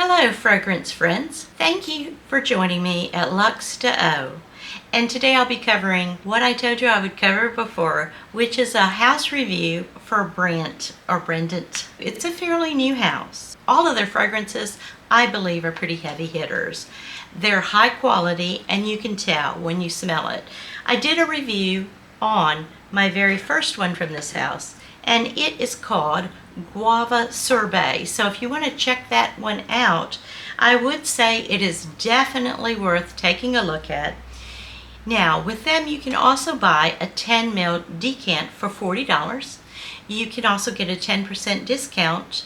Hello fragrance friends. Thank you for joining me at Luxe de Eau. And today I'll be covering what I told you I would cover before, which is a house review for Brandt or Brandt. It's a fairly new house. All of their fragrances I believe are pretty heavy hitters. They're high quality and you can tell when you smell it. I did a review on my very first one from this house and it is called Guava Sorbet. So if you want to check that one out, I would say it is definitely worth taking a look at. Now with them you can also buy a 10 ml decant for $40. You can also get a 10% discount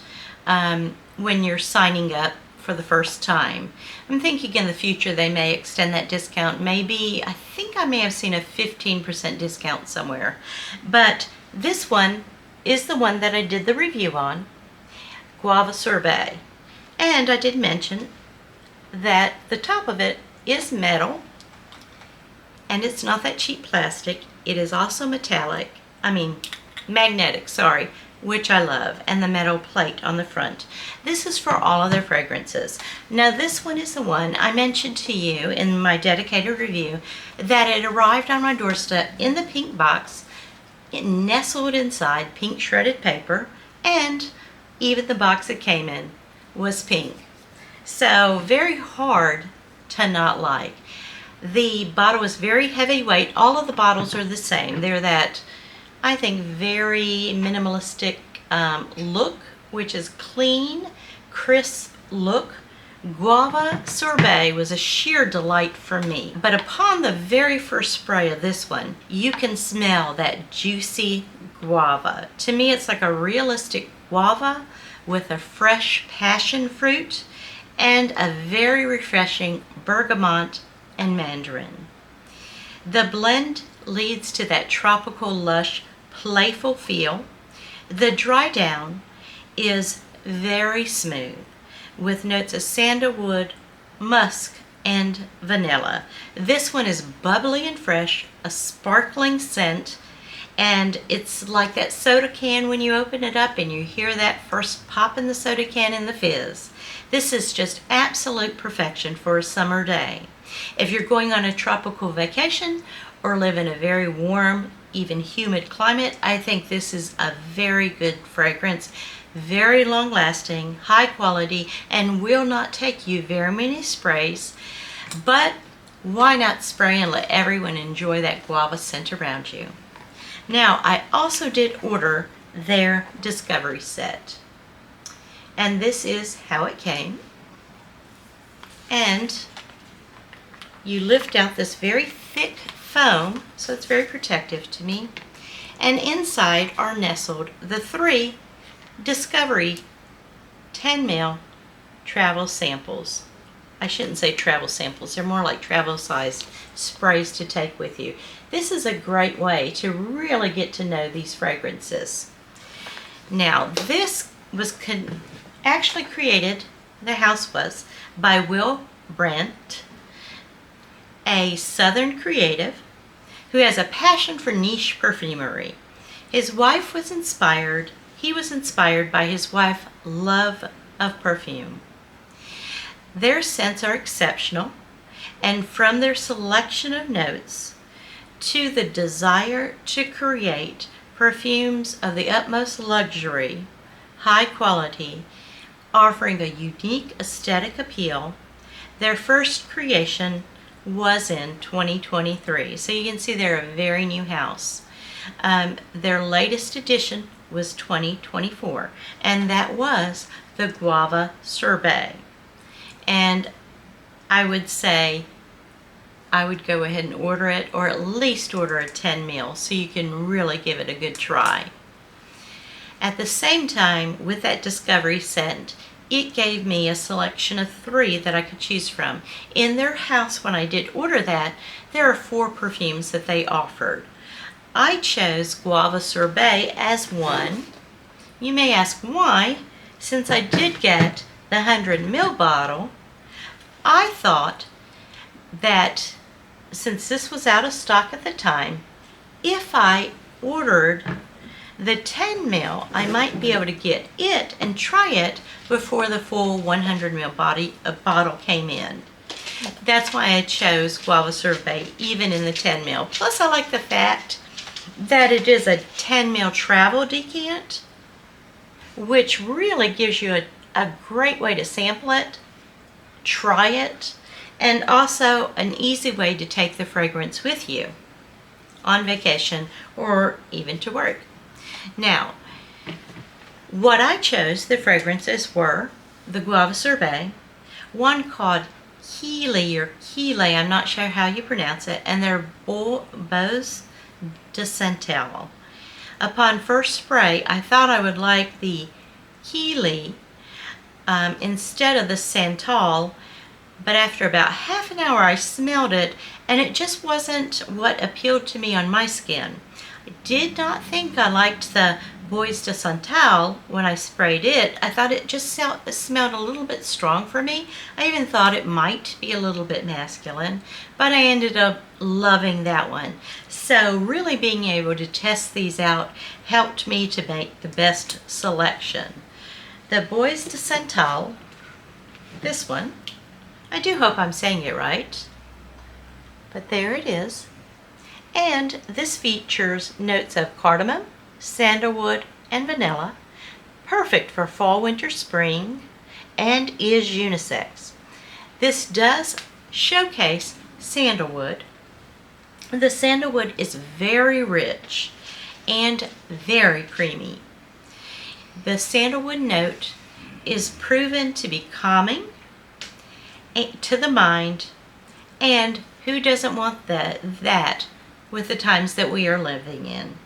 when you're signing up for the first time. I'm thinking in the future they may extend that discount. Maybe, I think I may have seen a 15% discount somewhere. But this one is the one that I did the review on, Guava Sorbet. And I did mention that the top of it is metal, and it's not that cheap plastic. It is also magnetic, sorry, which I love, and the metal plate on the front. This is for all of their fragrances. Now this one is the one I mentioned to you in my dedicated review that it arrived on my doorstep in the pink box. It nestled inside pink shredded paper, and even the box it came in was pink. So very hard to not like. The bottle is very heavyweight. All of the bottles are the same. They're that, I think, very minimalistic look, which is clean, crisp look. Guava Sorbet was a sheer delight for me. But upon the very first spray of this one, you can smell that juicy guava. To me, it's like a realistic guava with a fresh passion fruit and a very refreshing bergamot and mandarin. The blend leads to that tropical, lush, playful feel. The dry down is very smooth, with notes of sandalwood, musk, and vanilla. This one is bubbly and fresh, a sparkling scent, and it's like that soda can when you open it up and you hear that first pop in the soda can in the fizz. This is just absolute perfection for a summer day. If you're going on a tropical vacation or live in a very warm, even humid climate, I think this is a very good fragrance. Very long lasting, high quality, and will not take you very many sprays. But why not spray and let everyone enjoy that guava scent around you? Now, I also did order their Discovery set. And this is how it came. And you lift out this very thick foam, so it's very protective to me. And inside are nestled the 3 Discovery 10 ml travel samples. I shouldn't say travel samples, they're more like travel sized sprays to take with you. This is a great way to really get to know these fragrances. Now this was actually created, the house was, by Brandt, a Southern creative who has a passion for niche perfumery. He was inspired by his wife's love of perfume. Their scents are exceptional, and from their selection of notes to the desire to create perfumes of the utmost luxury, high quality, offering a unique aesthetic appeal, their first creation was in 2023. So you can see they're a very new house. Their latest edition was 2024, and that was the Guava Sorbet. And I would say I would go ahead and order it, or at least order a 10 ml so you can really give it a good try. At the same time, with that Discovery scent, it gave me a selection of 3 that I could choose from. In their house, when I did order that, there are 4 perfumes that they offered. I chose Guava Sorbet as one. You may ask why. Since I did get the 100 ml bottle, I thought that since this was out of stock at the time, if I ordered The 10 ml, I might be able to get it and try it before the full 100 ml bottle came in. That's why I chose Guava Sorbet even in the 10 ml. Plus I like the fact that it is a 10 ml travel decant, which really gives you a great way to sample it, try it, and also an easy way to take the fragrance with you on vacation or even to work. Now, what I chose, the fragrances were the Guava Sorbet, one called Klea, I'm not sure how you pronounce it, and they're Bois De Santal. Upon first spray, I thought I would like the Klea instead of the Santal, but after about half an hour I smelled it and it just wasn't what appealed to me on my skin. I did not think I liked the Bois De Santal when I sprayed it. I thought it just smelled a little bit strong for me. I even thought it might be a little bit masculine, but I ended up loving that one. So really being able to test these out helped me to make the best selection. The Bois De Santal, this one, I do hope I'm saying it right, but there it is. And this features notes of cardamom, sandalwood, and vanilla, perfect for fall, winter, spring, and is unisex. This does showcase sandalwood. The sandalwood is very rich and very creamy. The sandalwood note is proven to be calming to the mind, and who doesn't want that with the times that we are living in.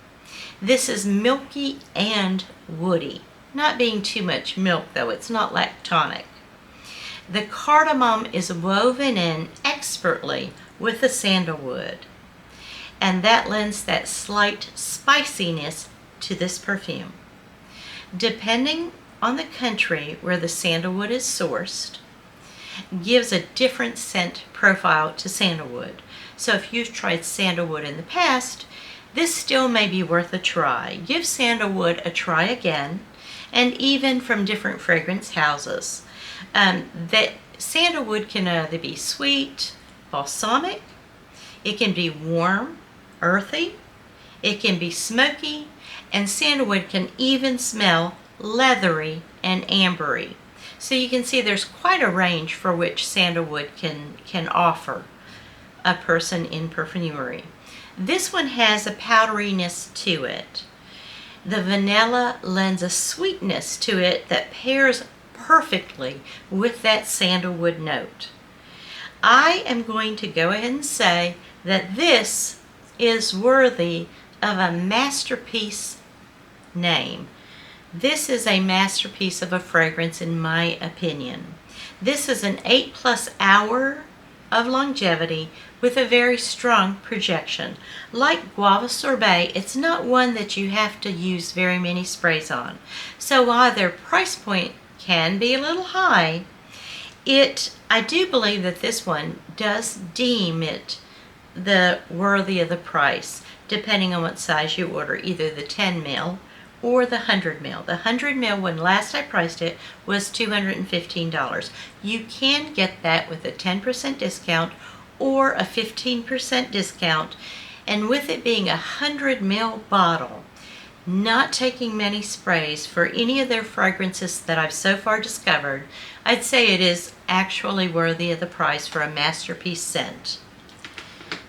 This is milky and woody, not being too much milk though, it's not lactonic. The cardamom is woven in expertly with the sandalwood, and that lends that slight spiciness to this perfume. Depending on the country where the sandalwood is sourced, gives a different scent profile to sandalwood. So if you've tried sandalwood in the past, this still may be worth a try. Give sandalwood a try again, and even from different fragrance houses. That sandalwood can either be sweet, balsamic, it can be warm, earthy, it can be smoky, and sandalwood can even smell leathery and ambery. So you can see there's quite a range for which sandalwood can offer a person in perfumery. This one has a powderiness to it. The vanilla lends a sweetness to it that pairs perfectly with that sandalwood note. I am going to go ahead and say that this is worthy of a masterpiece name. This is a masterpiece of a fragrance in my opinion. This is an 8+ hour of longevity with a very strong projection. Like Guava Sorbet, it's not one that you have to use very many sprays on. So while their price point can be a little high, I do believe that this one does deem it the worthy of the price, depending on what size you order, either the 10 ml or the 100 ml. The 100 ml, when last I priced it, was $215. You can get that with a 10% discount or a 15% discount, and with it being a 100 ml bottle, not taking many sprays for any of their fragrances that I've so far discovered, I'd say it is actually worthy of the price for a masterpiece scent.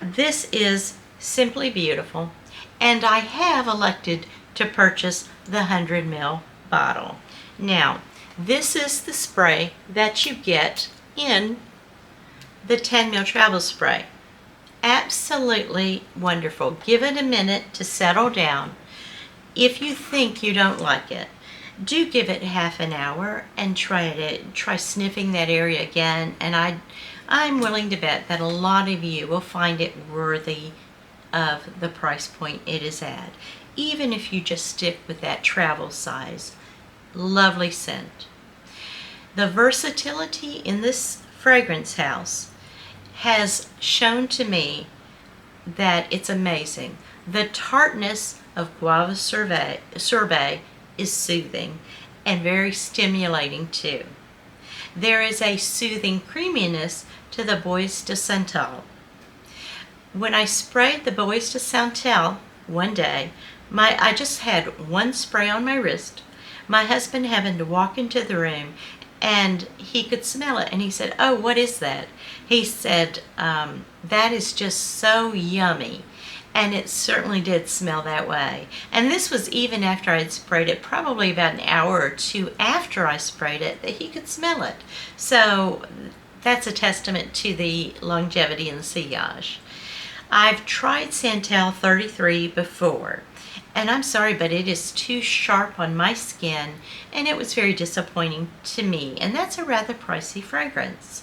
This is simply beautiful, and I have elected to purchase the 100 ml bottle. Now, this is the spray that you get in the 10 ml travel spray. Absolutely wonderful. Give it a minute to settle down. If you think you don't like it, do give it half an hour and try sniffing that area again, and I'm willing to bet that a lot of you will find it worthy of the price point it is at, even if you just stick with that travel size. Lovely scent. The versatility in this fragrance house has shown to me that it's amazing. The tartness of Guava Sorbet is soothing and very stimulating too. There is a soothing creaminess to the Bois De Santal. When I sprayed the Bois De Santal one day, I just had one spray on my wrist. My husband happened to walk into the room and he could smell it, and he said, "Oh, what is that?" He said, "That is just so yummy." And it certainly did smell that way. And this was even after I had sprayed it, probably about an hour or two after I sprayed it, that he could smell it. So that's a testament to the longevity and sillage. I've tried Santal 33 before, and I'm sorry, but it is too sharp on my skin, and it was very disappointing to me, and that's a rather pricey fragrance.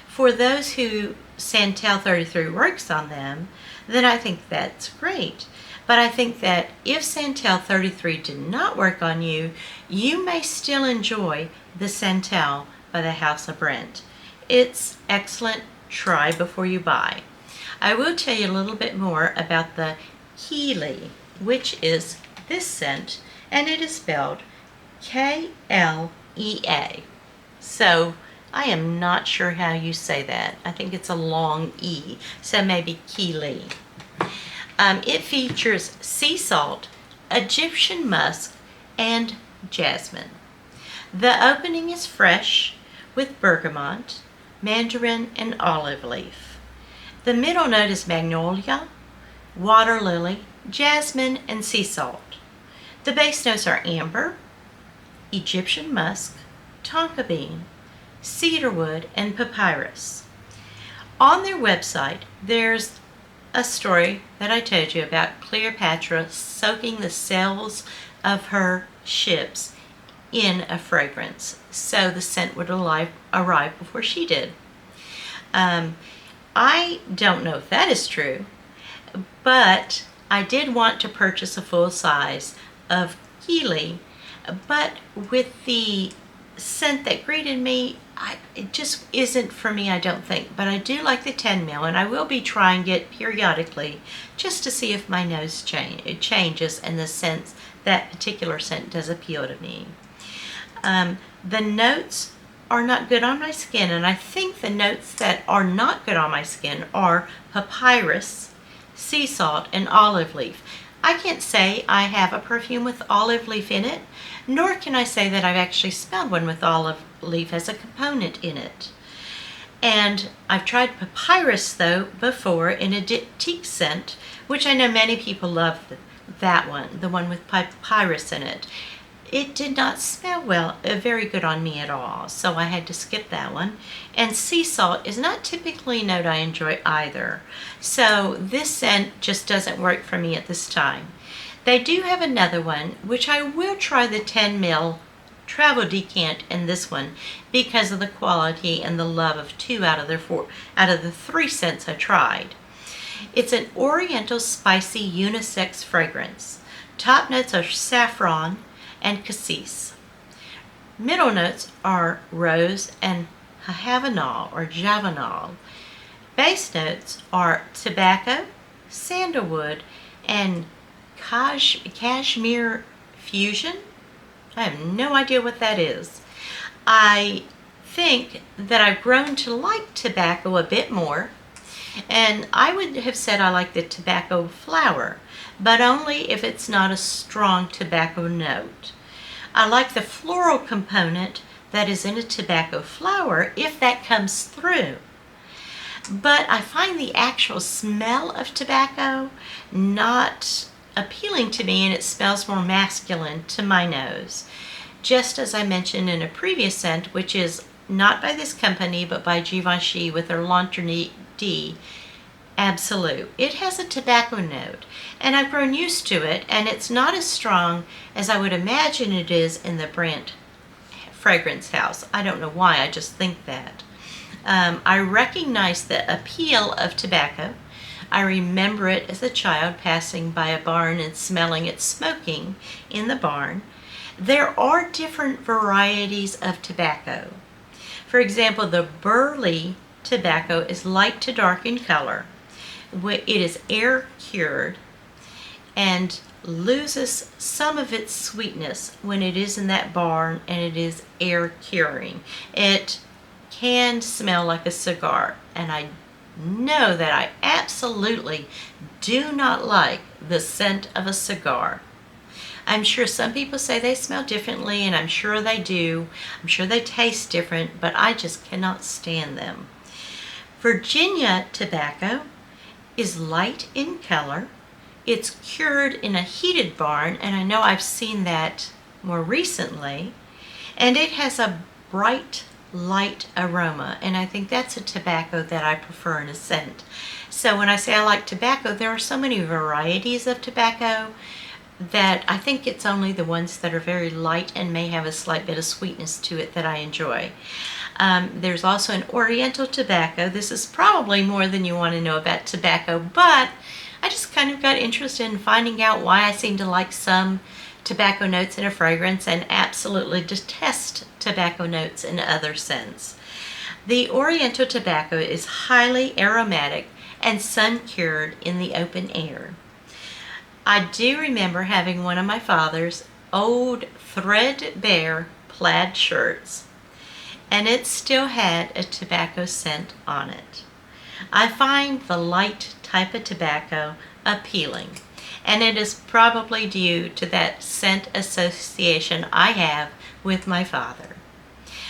For those who Santal 33 works on them, then I think that's great. But I think that if Santal 33 did not work on you, you may still enjoy the Santal by the House of Brandt. It's excellent. Try before you buy. I will tell you a little bit more about the Klea, which is this scent, and it is spelled Klea. So I am not sure how you say that. I think it's a long E, so maybe Klea. It features sea salt, Egyptian musk, and jasmine. The opening is fresh with bergamot, mandarin, and olive leaf. The middle note is magnolia, water lily, jasmine, and sea salt. The base notes are amber, Egyptian musk, tonka bean, cedarwood, and papyrus. On their website, there's a story that I told you about Cleopatra soaking the sails of her ships in a fragrance, so the scent would arrive before she did. I don't know if that is true, but I did want to purchase a full size of Klea, but with the scent that greeted me, it just isn't for me, I don't think. But I do like the 10 ml, and I will be trying it periodically just to see if my nose changes and the scent, that particular scent, does appeal to me. The notes are not good on my skin, and I think the notes that are not good on my skin are papyrus, sea salt, and olive leaf. I can't say I have a perfume with olive leaf in it, nor can I say that I've actually smelled one with olive leaf as a component in it. And I've tried papyrus, though, before in a diptyque scent, which I know many people love that one, the one with papyrus in it. It did not smell very good on me at all, so I had to skip that one. And sea salt is not typically a note I enjoy either, so this scent just doesn't work for me at this time. They do have another one, which I will try the 10 ml travel decant in this one because of the quality and the love of 2 out of the 3 scents I tried. It's an oriental spicy unisex fragrance. Top notes are saffron and cassis. Middle notes are rose and havanol or javanol. Base notes are tobacco, sandalwood, and cashmere fusion. I have no idea what that is. I think that I've grown to like tobacco a bit more, and I would have said I like the tobacco flower, but only if it's not a strong tobacco note. I like the floral component that is in a tobacco flower if that comes through. But I find the actual smell of tobacco not appealing to me, and it smells more masculine to my nose. Just as I mentioned in a previous scent, which is not by this company but by Givenchy with their L'Eternité D Absolute. It has a tobacco note, and I've grown used to it, and it's not as strong as I would imagine it is in the Brandt fragrance house. I don't know why, I just think that. I recognize the appeal of tobacco. I remember it as a child passing by a barn and smelling it smoking in the barn. There are different varieties of tobacco. For example, the Burley tobacco is light to dark in color. It is air cured, and loses some of its sweetness when it is in that barn and it is air curing. It can smell like a cigar, and I know that I absolutely do not like the scent of a cigar. I'm sure some people say they smell differently, and I'm sure they do. I'm sure they taste different, but I just cannot stand them. Virginia tobacco is light in color. It's cured in a heated barn, and I know I've seen that more recently. And it has a bright, light aroma, and I think that's a tobacco that I prefer in a scent. So when I say I like tobacco, there are so many varieties of tobacco that I think it's only the ones that are very light and may have a slight bit of sweetness to it that I enjoy. There's also an Oriental tobacco. This is probably more than you want to know about tobacco, but I just kind of got interested in finding out why I seem to like some tobacco notes in a fragrance and absolutely detest tobacco notes in other scents. The Oriental tobacco is highly aromatic and sun-cured in the open air. I do remember having one of my father's old threadbare plaid shirts, and it still had a tobacco scent on it. I find the light type of tobacco appealing, and it is probably due to that scent association I have with my father.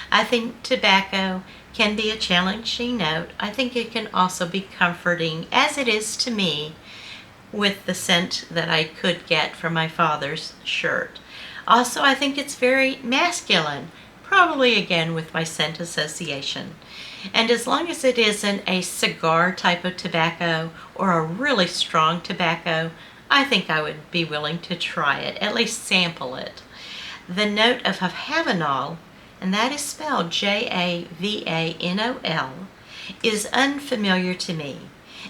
I think tobacco can be a challenging note. I think it can also be comforting, as it is to me, with the scent that I could get from my father's shirt. Also, I think it's very masculine, probably again with my scent association. And as long as it isn't a cigar type of tobacco or a really strong tobacco, I think I would be willing to try it, at least sample it. The note of Havanol, and that is spelled Javanol, is unfamiliar to me.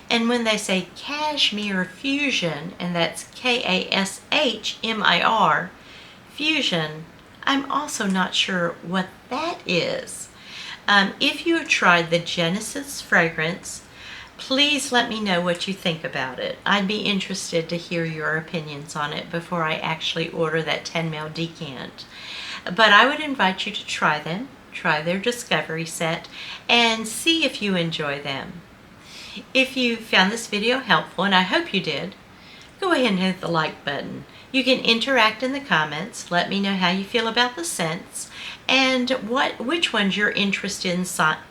And when they say Cashmere Fusion, and that's Kashmir, fusion, I'm also not sure what that is. If you have tried the Genesis fragrance, please let me know what you think about it. I'd be interested to hear your opinions on it before I actually order that 10 ml decant. But I would invite you to try them, try their Discovery set, and see if you enjoy them. If you found this video helpful, and I hope you did, go ahead and hit the like button. You can interact in the comments, let me know how you feel about the scents, and which ones you're interested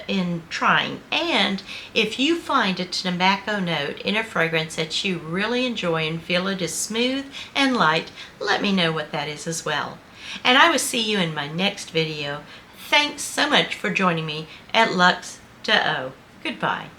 in trying. And if you find a tobacco note in a fragrance that you really enjoy and feel it is smooth and light, let me know what that is as well. And I will see you in my next video. Thanks so much for joining me at Lux to O. Goodbye.